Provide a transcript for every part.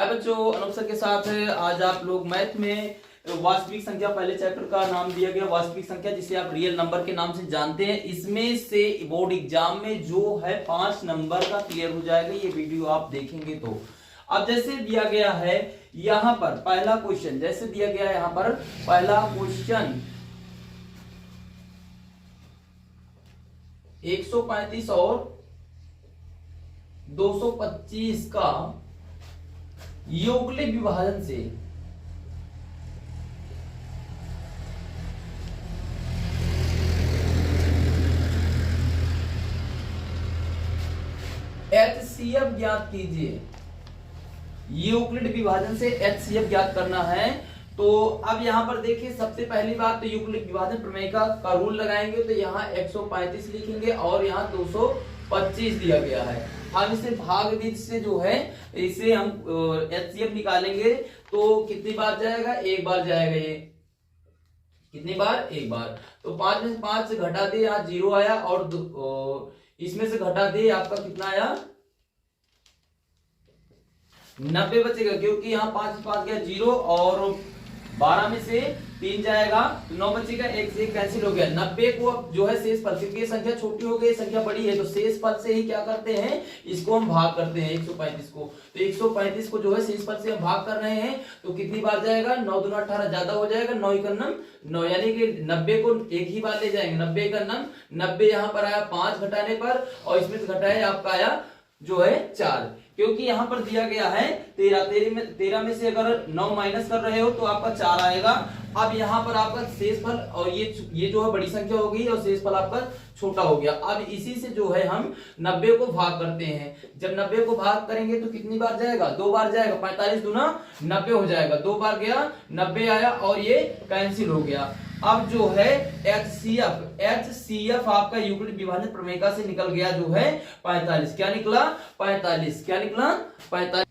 अब बच्चों अनुसार के साथ आज आप लोग मैथ में वास्तविक संख्या पहले चैप्टर का नाम दिया गया वास्तविक संख्या, जिसे आप रियल नंबर के नाम से जानते हैं। इसमें से बोर्ड एग्जाम में जो है 5 नंबर का क्लियर हो जाएगा, ये वीडियो आप देखेंगे तो। अब जैसे दिया गया है यहां पर पहला क्वेश्चन, जैसे दिया गया है यहां पर पहला क्वेश्चन 135 और 225 का योगलिक विभाजन से HCF ज्ञात कीजिए। यूक्लिड विभाजन से HCF ज्ञात करना है। तो अब यहां पर देखिए, सबसे पहली बात तो यूक्लिड विभाजन प्रमेय का रूल लगाएंगे। तो यहाँ 135 लिखेंगे और यहाँ 225 दिया गया है। हम इसे भाग विधि से जो है इसे हम HCF निकालेंगे। तो कितनी बार जाएगा? एक बार जाएगा। ये कितनी बार? एक बार। तो 5 में से 5 घटा दे, यहाँ 0 आया और इसमें से घटा दे, आपका कितना आया? 90 बचेगा, क्योंकि यहाँ 5 से 5 गया 0 और 12 में से 3 जाएगा तो 9 बचेगा, 1 से 1 कैंसिल हो गया। 90 को अब जो है शेष फल, क्योंकि संख्या छोटी हो गई संख्या बड़ी है, तो शेष फल से ही क्या करते हैं, इसको हम भाग करते हैं 135 को। तो 135 को जो है शेष फल से हम भाग कर रहे हैं। तो कितनी बार जाएगा? 9 दूना 18 ज्यादा हो जाएगा, 9 एकम 9, यानी कि 90 को एक ही बार ले जाएंगे। 90 एकम 90 यहाँ पर आया 5 घटाने पर, और इसमें से घटाया आपका आया जो है 4, क्योंकि यहां पर दिया गया है 13 में से अगर 9 माइनस कर रहे हो तो आपका 4 आएगा। अब यहाँ पर आपका शेषफल, और ये जो है बड़ी संख्या हो गई और शेषफल आपका छोटा हो गया। अब इसी से जो है हम 90 को भाग करते हैं। जब 90 को भाग करेंगे तो कितनी बार जाएगा? 2 बार जाएगा। 45 दूना 90 हो जाएगा, 2 बार गया 90 आया और ये कैंसिल हो गया। अब जो है HCF आपका यूक्लिड विभाजन प्रमेय से निकल गया जो है 45। क्या निकला? 45। क्या निकला? 45।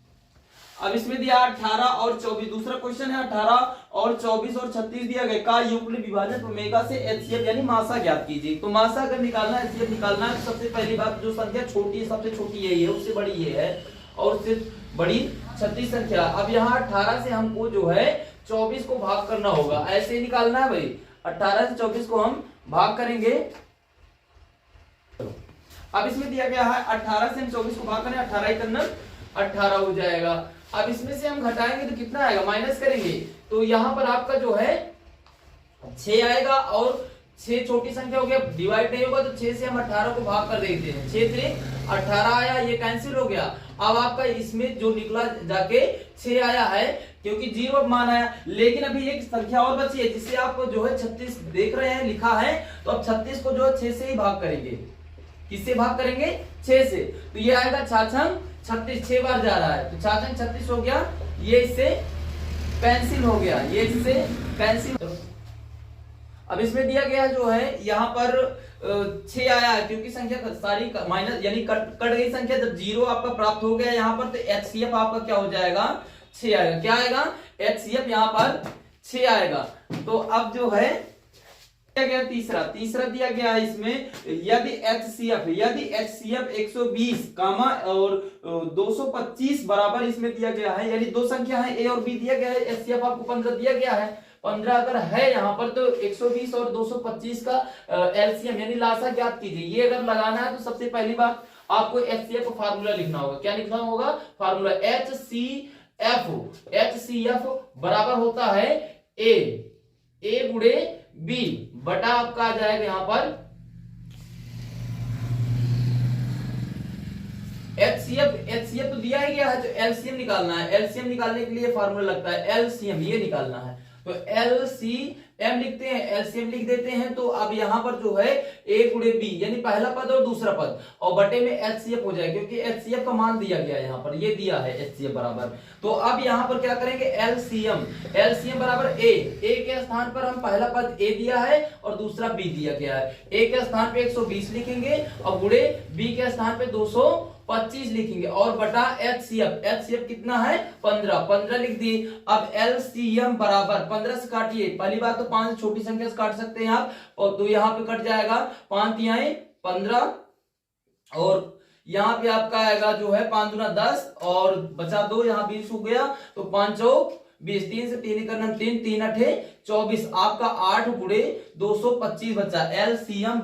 अब इसमें दिया 18 और 24, दूसरा क्वेश्चन है 18 और 24 और 36 दिया गया का यूक्लिड विभाजन प्रमेय से HCF यानी मासा ज्ञात कीजिए। तो मासा अगर निकालना है, HCF निकालना है, तो सबसे पहली बात जो संख्या छोटी है, सबसे छोटी यही है, उससे बड़ी ये है और उससे बड़ी 36 संख्या। अब यहाँ 18 से हमको जो है 24 को भाग करना होगा, ऐसे ही निकालना है भाई। 18 से 24 को हम भाग करेंगे। अब इसमें दिया गया है 18 से हम 24 को भाग करें, 18 एकम 18 हो जाएगा। अब इसमें से हम घटाएंगे तो कितना आएगा? माइनस करेंगे तो यहाँ पर आपका जो है 6 आएगा, और 6 छोटी संख्या हो गया, डिवाइड नहीं होगा, तो 6 से हम 18 को भाग कर देते हैं। 6 से 18 आया, ये कैंसिल हो गया। अब आपका इसमें जो निकला जाके 6 आया है, क्योंकि 0 मान आया। लेकिन अभी एक संख्या और बची है जिसे आप जो है 36 देख रहे हैं लिखा है। तो अब 36 को जो है 6 से ही भाग करेंगे। किससे भाग करेंगे? 6 से। तो ये आएगा 6 36, 6 बार जा रहा है तो 6 36 हो गया, ये इससे कैंसिल हो गया, ये इससे कैंसिल। अब इसमें दिया गया जो है यहाँ पर 6 आया है, क्योंकि संख्या सारी माइनस यानी कट गई संख्या। जब 0 आपका प्राप्त हो गया यहाँ पर, तो HCF आपका क्या हो जाएगा? 6 आएगा। क्या आएगा? HCF यहाँ पर 6 आएगा। तो अब जो है दिया गया तीसरा दिया गया है इसमें, यदि HCF 120 कामा और 225 बराबर इसमें दिया गया है, यानी दो संख्या है A और B दिया गया है। HCF आपको 15 दिया गया है। 15 अगर है यहाँ पर, तो 120 और 225 का LCM यानी लासा ज्ञात कीजिए। ये अगर लगाना है तो सबसे पहली बात आपको HCF का फार्मूला लिखना होगा। क्या लिखना होगा? फार्मूला HCF बराबर होता है A गुणे B बटा आपका आ जाएगा यहाँ पर HCF तो दिया ही गया है, तो LCM निकालना है। LCM निकालने के लिए फार्मूला लगता है LCM, ये निकालना है। तो LCM लिखते हैं, LCM लिख देते हैं। तो अब यहाँ पर जो है A गुणे B यानी पहला पद और दूसरा पद, और बटे में HCF हो जाएगा, क्योंकि HCF का मान दिया गया है यहाँ पर, ये दिया है HCF बराबर। तो अब यहाँ पर क्या करेंगे? LCM बराबर A के स्थान पर हम पहला पद A दिया है और दूसरा B दिया गया है। A के स्थान पे 120 लिखेंगे और गुणे B के स्थान पे 225 लिखेंगे, और बटा HCF कितना है? 15 लिख दिए। अब LCM बराबर 15 से काटिए, पहली बात तो 5 छोटी संख्या से काट सकते हैं आप, और तो यहाँ पे कट जाएगा 5 तिहाई 15, और यहाँ पे आपका आएगा जो है 5 दूना 10 और बचा 2, यहाँ 20 हो गया, तो 5 चौक 20, 3 से 3 करना 3, 3 अठे 24, आपका 8 गुणे 225 बचा। एलसीएम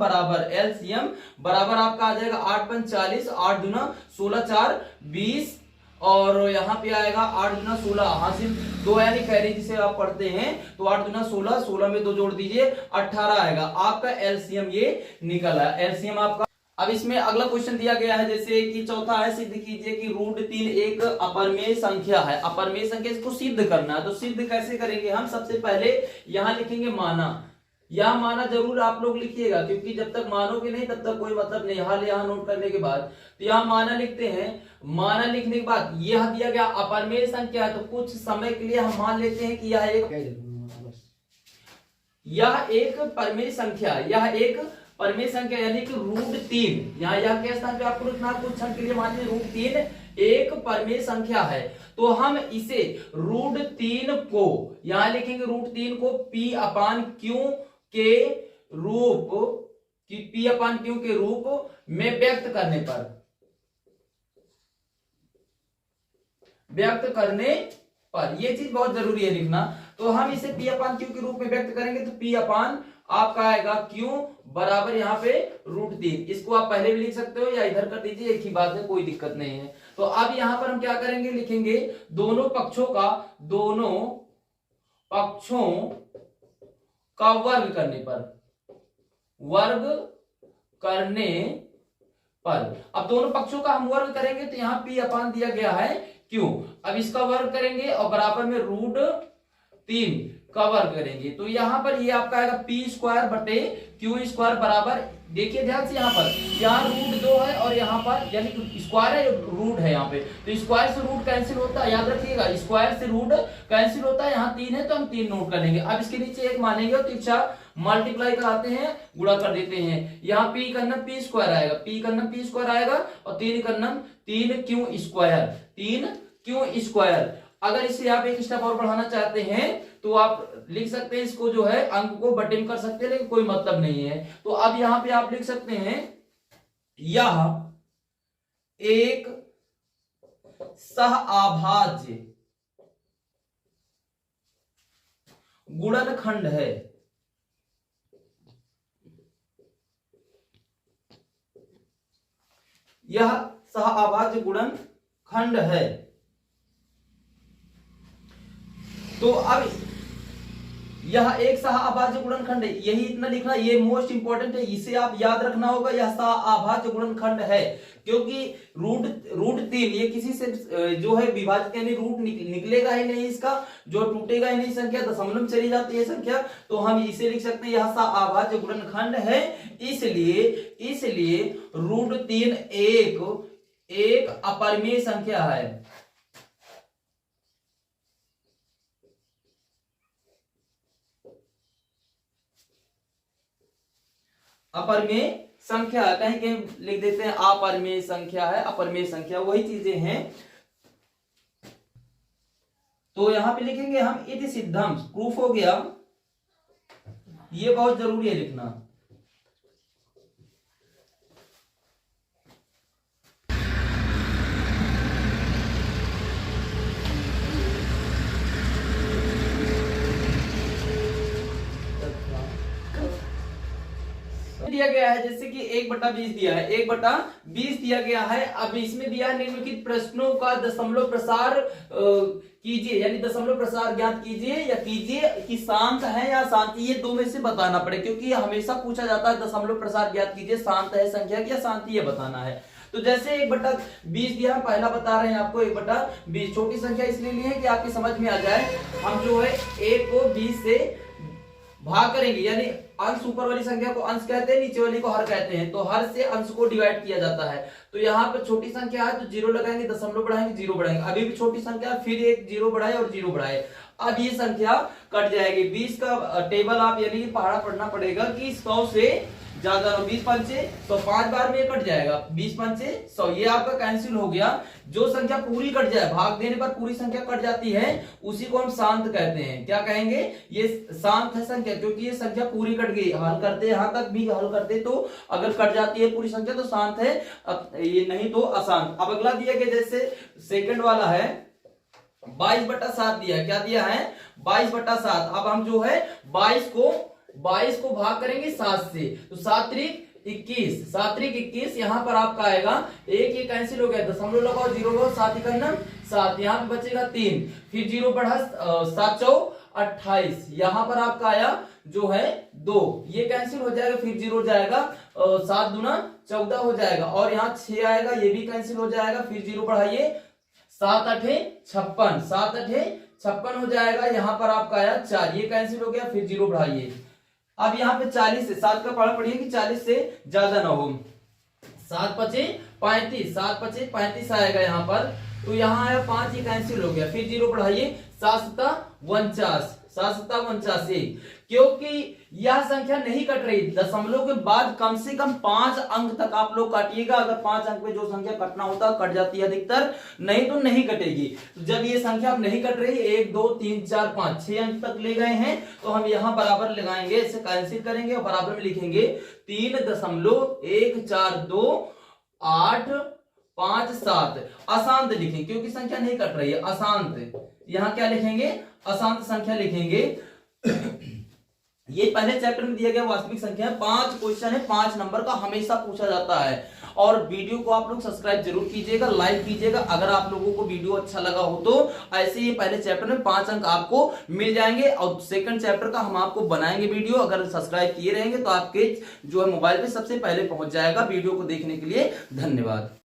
बराबर आपका आ जाएगा 8 पंच 40, 8 दूना 16, 4 20 और यहाँ पे आएगा 8 दूना 16, हासिल 2 यानी कैरी जिसे आप पढ़ते हैं, तो 8 दूना 16, 16 में 2 जोड़ दीजिए 18 आएगा आपका एलसीएम, ये निकल आया एलसीएम आपका। अब इसमें अगला क्वेश्चन दिया गया है, जैसे कि चौथा है, सिद्ध कीजिए कि √3 एक अपरमेय संख्या है। अपरमेय संख्या इसको सिद्ध करना है, तो सिद्ध कैसे करेंगे हम? सबसे पहले यहां लिखेंगे माना। यह माना जरूर आप लोग लिखिएगा, क्योंकि जब तक मानोगे नहीं तब तक कोई मतलब नहीं। हाल यहाँ नोट करने के बाद तो यहाँ माना लिखते हैं। माना लिखने के बाद यह दिया गया अपरमेय संख्या है, तो कुछ समय के लिए हम मान लेते हैं कि यह एक परमेय संख्या, यह एक परमेय संख्या यानी कि √3, यहाँ यह के स्थान पे आपको लिखना, कुछ क्षण के लिए मान लीजिए √3 एक परमेय संख्या है। तो हम इसे √3 को यहां लिखेंगे, √3 को P/Q के रूप P/Q के रूप में व्यक्त करने पर ये चीज बहुत जरूरी है लिखना। तो हम इसे P/Q के रूप में व्यक्त करेंगे, तो P आपका आएगा Q बराबर यहाँ पे √3। इसको आप पहले भी लिख सकते हो या इधर कर दीजिए, एक ही बात है, कोई दिक्कत नहीं है। तो अब यहां पर हम क्या करेंगे, लिखेंगे दोनों पक्षों का वर्ग करने पर अब दोनों पक्षों का हम वर्ग करेंगे, तो यहाँ P/ दिया गया है Q। अब इसका वर्ग करेंगे और बराबर में √3 का वर्ग करेंगे, तो यहां पर ये आपका आएगा P² बटे Q² बराबर, देखिए ध्यान से, यहाँ √2 है और यहाँ पर यानी कि स्क्वायर है, रूट है यहाँ पे, तो स्क्वायर से रूट कैंसिल होता है, याद रखिएगा स्क्वायर से रूट कैंसिल होता है। यहाँ 3 है तो हम 3 नोट कर लेंगे। अब इसके नीचे 1 मानेंगे और तिरछा मल्टीप्लाई कराते हैं, गुणा कर देते हैं। यहाँ P का नम P² आएगा, P का नम P² आएगा और 3 का नम 3Q²। अगर इसे आप एक स्टेप और बढ़ाना चाहते हैं तो आप लिख सकते हैं, इसको जो है अंक को बटे में कर सकते हैं, लेकिन कोई मतलब नहीं है। तो अब यहां पे आप लिख सकते हैं, यह एक सहअभाज्य गुणनखंड है। यह सहअभाज्य गुणनखंड है। तो अब यह एक सहअभाज्य गुणनखंड है, यही इतना लिखना, ये मोस्ट इंपॉर्टेंट है, इसे आप याद रखना होगा। यह सहअभाज्य गुणनखंड है क्योंकि √3 ये किसी से जो है विभाजित यानी रूट निकलेगा ही नहीं, इसका जो टूटेगा ही नहीं, संख्या दशमलव में चली जाती है संख्या, तो हम इसे लिख सकते हैं यह सहअभाज्य गुणनखंड है। इसलिए √3 एक अपरिमेय संख्या है। अपरिमेय संख्या, कहीं कहीं लिख देते हैं अपरिमेय संख्या है, अपरिमेय संख्या वही चीजें हैं। तो यहां पे लिखेंगे हम इति सिद्धम, प्रूफ हो गया, ये बहुत जरूरी है लिखना। दिया गया है, जैसे कि 1/20 दिया है, 1/20 दिया गया है। अब इसमें दिया है निम्नलिखित प्रश्नों का दशमलव प्रसार कीजिए, यानी दशमलव प्रसार ज्ञात कीजिए या कीजिए कि शांत है या शांति, ये दो में से बताना पड़े, क्योंकि हमेशा पूछा जाता है दशमलव प्रसार ज्ञात कीजिए, शांत है संख्या या शांति है बताना है। तो जैसे 1/20 दिया, पहला बता रहे हैं आपको 1/20, छोटी संख्या इसलिए ली है कि आपकी समझ में आ जाए। हम जो है 1 को 20 से भाग करेंगे, यानी अंश ऊपर वाली संख्या को अंश कहते हैं, नीचे वाली को हर कहते हैं, तो हर से अंश को डिवाइड किया जाता है। तो यहाँ पर छोटी संख्या है तो 0 लगाएंगे, दशमलव बढ़ाएंगे, 0 बढ़ाएंगे, अभी भी छोटी संख्या, फिर एक 0 बढ़ाए और 0 बढ़ाए, अब ये संख्या कट जाएगी। 20 का टेबल आप यानी पहाड़ा पढ़ना पड़ेगा कि 100 से ज्यादा ना हो। 20 पंचे 100, 5 बार में कट जाएगा, 20 पंचे 100, ये आपका कैंसिल हो गया। जो संख्या पूरी कट जाए, भाग देने पर पूरी संख्या कट जाती है, उसी को हम शांत कहते हैं। क्या कहेंगे? ये शांत है संख्या, क्योंकि ये संख्या पूरी कट गई। हल करते यहां तक भी हल करते तो अगर कट जाती है पूरी संख्या तो शांत है, ये नहीं तो अशांत। अब अगला दिया गया, जैसे सेकंड वाला है 22/7 दिया। क्या दिया है? 22/7। अब हम जो है 22 को भाग करेंगे 7 से, तो 7 त्रिक 21, 7 त्रिक 21। यहां पर आपका आएगा एक, ये कैंसिल हो गया, दशमलव लगाओ, 0 लगाओ, 7 इकन्नम 7, यहां पे बचेगा 3, फिर 0 बढ़ा 7 चौ 28, यहां पर आपका आया जो है 2, ये कैंसिल हो जाएगा, फिर 0 जाएगा, 7 दूना 14 हो जाएगा, और यहाँ 6 आएगा, ये भी कैंसिल हो जाएगा, फिर 0 बढ़ाइए, 7 8 56, 7 8 56 हो जाएगा, यहां पर आपका आया 4, ये कैंसिल हो गया, फिर 0 बढ़ाइए। अब यहाँ पे 40 से 7 का पढ़ा पड़िए कि 40 से ज्यादा ना हो। 7 पचे 35, 7 पचे 35 आएगा यहाँ पर, तो यहाँ आया 5, ये कैंसिल हो गया, फिर 0 बढ़ाइए, 7 7 49, 7 7 89। क्योंकि यह संख्या नहीं कट रही, दशमलव के बाद कम से कम 5 अंक तक आप लोग काटिएगा। अगर 5 अंक में जो संख्या कटना होता कट जाती है अधिकतर, नहीं तो नहीं कटेगी। तो जब ये संख्या अब नहीं कट रही, 1 2 3 4 5 6 अंक तक ले गए हैं, तो हम यहाँ बराबर लगाएंगे, इसे कैंसिल करेंगे और बराबर में लिखेंगे 3.1428557। अशांत लिखेंगे क्योंकि संख्या नहीं कट रही है, अशांत। यहाँ क्या लिखेंगे? अशांत संख्या लिखेंगे। ये पहले चैप्टर में दिया गया वास्तविक संख्या, 5 क्वेश्चन है, 5 नंबर का हमेशा पूछा जाता है। और वीडियो को आप लोग सब्सक्राइब जरूर कीजिएगा, लाइक कीजिएगा अगर आप लोगों को वीडियो अच्छा लगा हो तो। ऐसे ही पहले चैप्टर में 5 अंक आपको मिल जाएंगे, और सेकंड चैप्टर का हम आपको बनाएंगे वीडियो। अगर सब्सक्राइब किए रहेंगे तो आपके जो है मोबाइल पे सबसे पहले पहुंच जाएगा। वीडियो को देखने के लिए धन्यवाद।